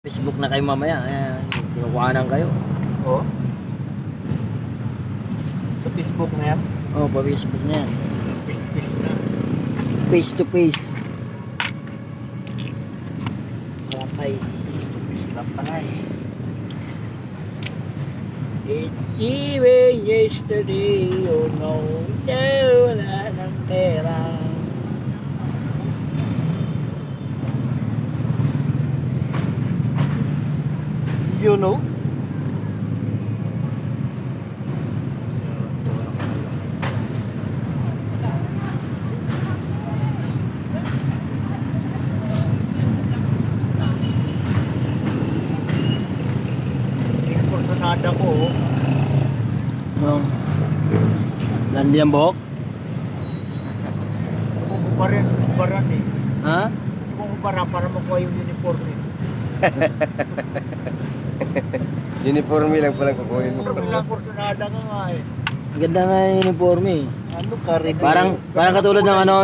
Facebook na kayo mamaya. Ayan, kinukuhanan kayo. Oo. Sa Facebook na yan. Oo, pa Facebook na yan. Face na. Face to face. Patay. Face to face na patay. Even yesterday, you know, wala ng pera. You know? Importunada ko. No. Landi ang buhok? Kukubaran eh. Ha? Kukubara para makuha yung uniform eh. Uniforme lang palang kukunin mo. Pero bilang Fortunada ka nga eh. Ganda nga yung uniforme. Ano ka rin? Parang katulad ng ano,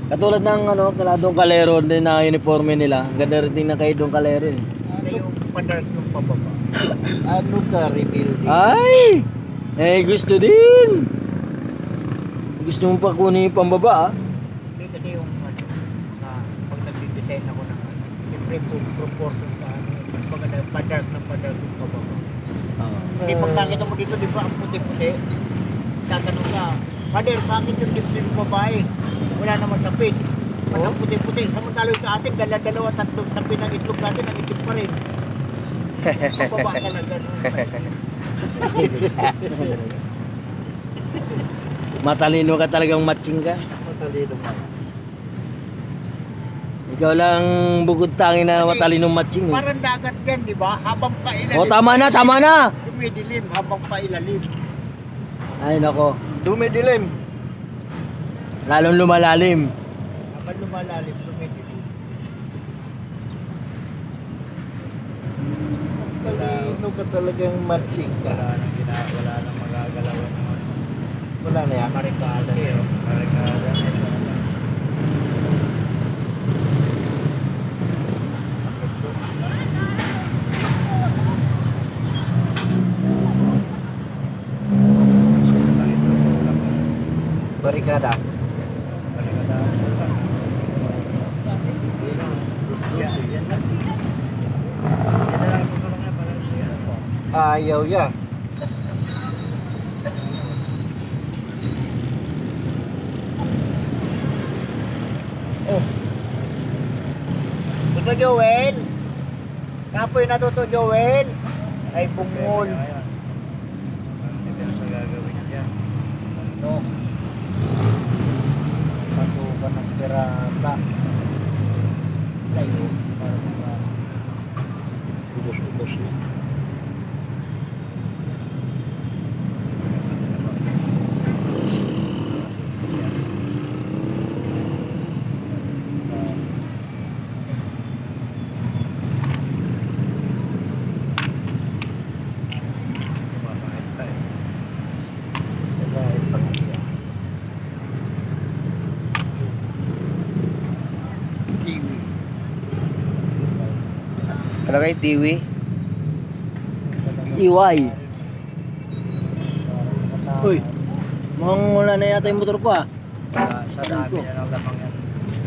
katulad ng ano, kaladong kalero din na uniforme nila. Ganda rin tingnan kayo doong kalero eh. Ano yung padark yung pababa? Ano ka rebuilding? Ay! Eh, gusto din! Gusto mo pa kunin yung pambaba ah? Hindi kasi yung ano, na pag nag-design ako ng ano, siyempre proportion sa ano, mas maganda yung padark yung pababa. Kasi pag nakita mo dito, di ba, ang puti-puti, tatanong ka, Father, bakit yung dibdib ng babae? Wala naman sapin. Ba't ang puti-puti? Samantalo sa atin, dalawa, tatlong sapin ng itlog natin, ang itlog pa rin. Pababa talaga. Matalino ka talagang matching ka. Matalino mo. Ikaw lang bukod tangi na matalinong matching eh. Parang dagat yan, di ba? Habang pailalim. Oh, tama na! Dumidilim, habang pailalim. Ay nako, Dumidilim. lalong lumalalim. Habang lumalalim, dumidilim. Talino ka talagang matching ka. Wala nang magagalaw naman. Wala na yan. Marikada. Marikada. Barikada. Ayaw ya. Oh. Ito Joel. Kapoy na to Joel. Ay bungol. No. Pasukan ng pirata. Layo. Ubos-ubos na. Kahit pa nga siya. Kiwi. Ano kay Tiwi? Iway. Uy, mukhang wala na yata yung motor ko ah. Sa dami na ng lamang yan.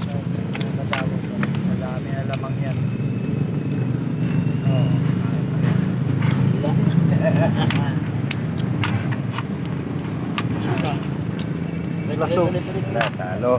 Sa dami na lamang yan. Oh. Talo.